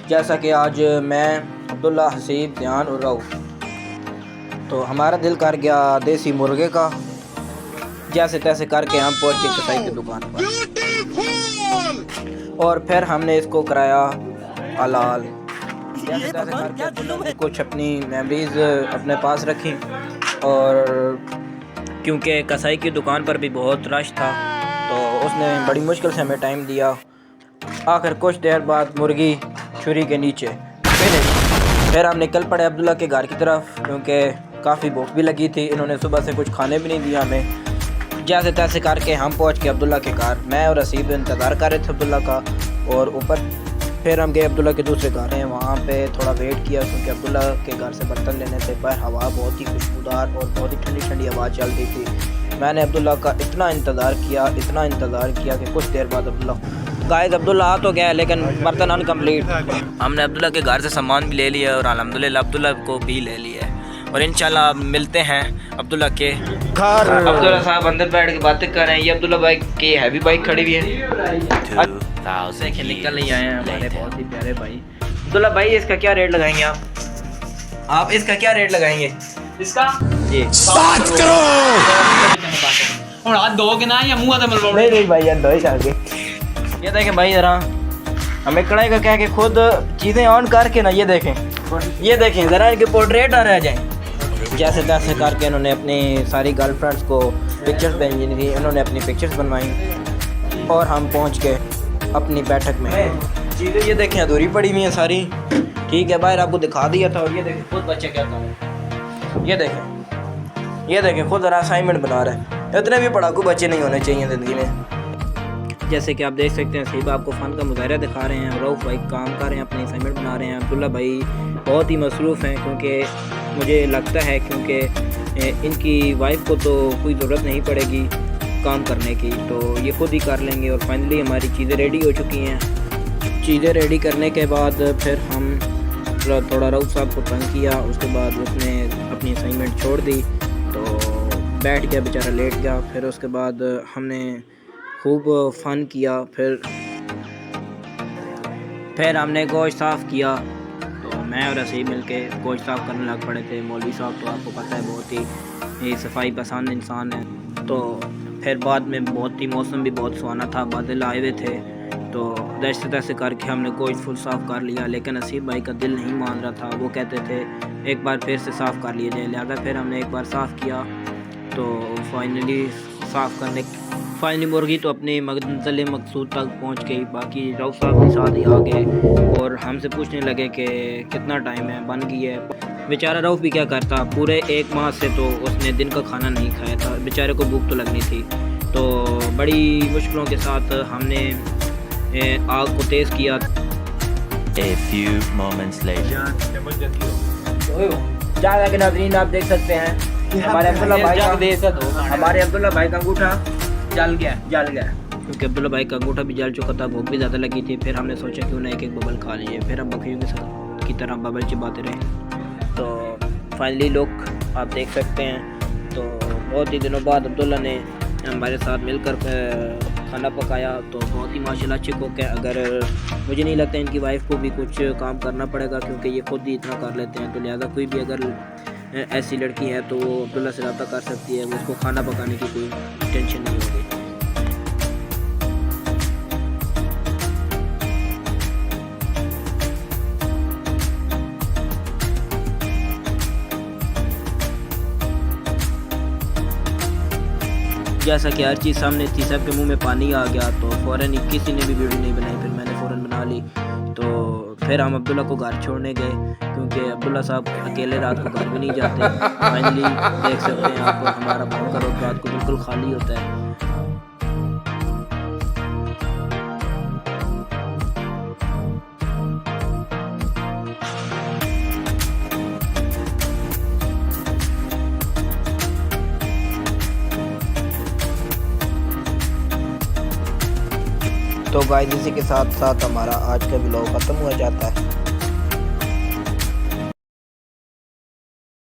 जैसा कि आज मैं, अब्दुल्ला, हसीब, ध्यान और रऊफ़, तो हमारा दिल कर गया देसी मुर्गे का। जैसे तैसे करके हम पहुंच गए कसाई की दुकान पर और फिर हमने इसको कराया हलाल। जैसे तैसे करके अब्दुल्ला ने कुछ अपनी मेमोरीज अपने पास रखी और क्योंकि कसाई की दुकान पर भी बहुत रश था तो उसने बड़ी मुश्किल से हमें टाइम दिया। आखिर कुछ देर बाद मुर्गी छुरी के नीचे फिर हम निकल पड़े अब्दुल्ला के घर की तरफ क्योंकि काफ़ी भूख भी लगी थी। इन्होंने सुबह से कुछ खाने भी नहीं दिया हमें। जैसे तैसे करके हम पहुंच गए अब्दुल्ला के घर। मैं और हसीब इंतज़ार कर रहे थे अब्दुल्ला का और ऊपर फिर हम गए अब्दुल्ला के दूसरे घर हैं, वहाँ पे थोड़ा वेट किया क्योंकि अब्दुल्ला के घर से बर्तन लेने थे। पर हवा बहुत ही खुशबूदार और बहुत ही ठंडी ठंडी हवा चल रही थी। मैंने अब्दुल्ला का इतना इंतज़ार किया कि कुछ देर बाद अब्दुल्ला आ तो गया लेकिन बर्तन अनकम्प्लीट। हमने अब्दुल्ला के घर से सामान भी ले लिया और अल्हम्दुलिल्लाह अब्दुल्ला को भी ले लिया है और इंशाल्लाह मिलते हैं अब्दुल्ला के घर। अब्दुल्ला साहब अंदर बैठ के बातें कर रहे हैं। ये अब्दुल्ला भाई की हैवी बाइक खड़ी हुई है। से निकल नहीं आए हैं हमारे बहुत ही प्यारे भाई। अब्दुल्ला भाई इसका क्या रेट लगाएंगे आप इसका क्या रेट लगाएंगे इसका जी 5 करोड़ और हाथ धो के ना या मुंह आते मलवा नहीं भाई यार दो ही आगे। ये देखें भाई ज़रा हमें कढ़ाई का कह के खुद चीज़ें ऑन करके ना ये देखें ज़रा इनके पोर्ट्रेट आ रह जाएँ। जैसे तैसे करके इन्होंने अपनी सारी गर्लफ्रेंड्स को पिक्चर्स भेजी थी। इन्होंने अपनी पिक्चर्स बनवाई और हम पहुंच गए अपनी बैठक में। चीज़ें ये देखें अधूरी पड़ी हुई हैं सारी। ठीक है बाहर आपको दिखा दिया था और ये देखें खुद बच्चे क्या कर ये देखें खुद ज़रा असाइनमेंट बना रहे हैं। इतने भी पढ़ाकू बच्चे नहीं होने चाहिए ज़िंदगी में। जैसे कि आप देख सकते हैं सहीब आपको फ़न का मुजाहरा दिखा रहे हैं। रऊफ़ भाई काम कर रहे हैं, अपनी असाइनमेंट बना रहे हैं। अब्दुल्ला भाई बहुत ही मसरूफ़ हैं क्योंकि मुझे लगता है क्योंकि इनकी वाइफ को तो कोई ज़रूरत नहीं पड़ेगी काम करने की, तो ये खुद ही कर लेंगे। और फाइनली हमारी चीज़ें रेडी हो चुकी हैं। चीज़ें रेडी करने के बाद फिर हम थोड़ा रऊफ़ साहब को तंग किया। उसके बाद उसने अपनी असाइनमेंट छोड़ दी तो बैठ गया बेचारा, लेट गया। फिर उसके बाद हमने खूब फ़न किया। फिर हमने गोश्त साफ़ किया तो मैं और हसीब मिल के गोश्त साफ़ करने लग पड़े थे। मौलवी साहब तो आपको पता है बहुत ही सफाई पसंद इंसान है। तो फिर बाद में बहुत ही मौसम भी बहुत सुहाना था, बादल आए हुए थे तो जैसे तैसे करके हमने गोश्त फुल साफ़ कर लिया। लेकिन हसीब भाई का दिल नहीं मान रहा था, वो कहते थे एक बार फिर से साफ़ कर लिया जाए। लिहाजा फिर हमने एक बार साफ़ किया तो फाइनली मुर्गी तो अपने मंज़िल मकसूद तक पहुंच गई। बाकी रऊफ़ साहब के साथ ही आ गए और हमसे पूछने लगे कि कितना टाइम है, बन गई है। बेचारा रऊफ़ भी क्या करता, पूरे 1 माह से तो उसने दिन का खाना नहीं खाया था। बेचारे को भूख तो लगनी थी। तो बड़ी मुश्किलों के साथ हमने आग को तेज़ किया। A few moments later. ज़्यादा के नाज़रीन आप देख सकते हैं हमारे अब्दुल्ला भाई का अंगूठा जल गया क्योंकि अब्दुल्ला भाई का अंगूठा भी जल चुका था, भूख भी ज़्यादा लगी थी। फिर हमने सोचा क्यों ना एक बबल खा लीजिए। फिर हम बकरियों की तरह बबल चिबाते रहे। तो फाइनली लुक आप देख सकते हैं। तो बहुत ही दिनों बाद अब्दुल्ला ने हमारे साथ मिलकर खाना पकाया तो बहुत ही माशाल्लाह अच्छे कुक है। अगर मुझे नहीं लगता इनकी वाइफ को भी कुछ काम करना पड़ेगा क्योंकि ये खुद ही इतना कर लेते हैं। तो लिहाजा कोई भी अगर ऐसी लड़की है तो वो अब्दुल्ला से रब्ता कर सकती है, उसको खाना पकाने की कोई टेंशन नहीं होगी। जैसा कि हर चीज़ सामने थी, सबके मुंह में पानी आ गया तो फ़ौरन ही किसी ने भी वीडियो नहीं बनाई। फिर मैंने फ़ौरन बना ली। तो फिर हम अब्दुल्ला को घर छोड़ने गए क्योंकि अब्दुल्ला साहब अकेले रात को घर भी नहीं जाते। फाइनली देख सकते हैं आप हमारा बंकर और रात को बिल्कुल खाली होता है। तो गाइस इसी के साथ साथ हमारा आज का व्लॉग ख़त्म हो जाता है।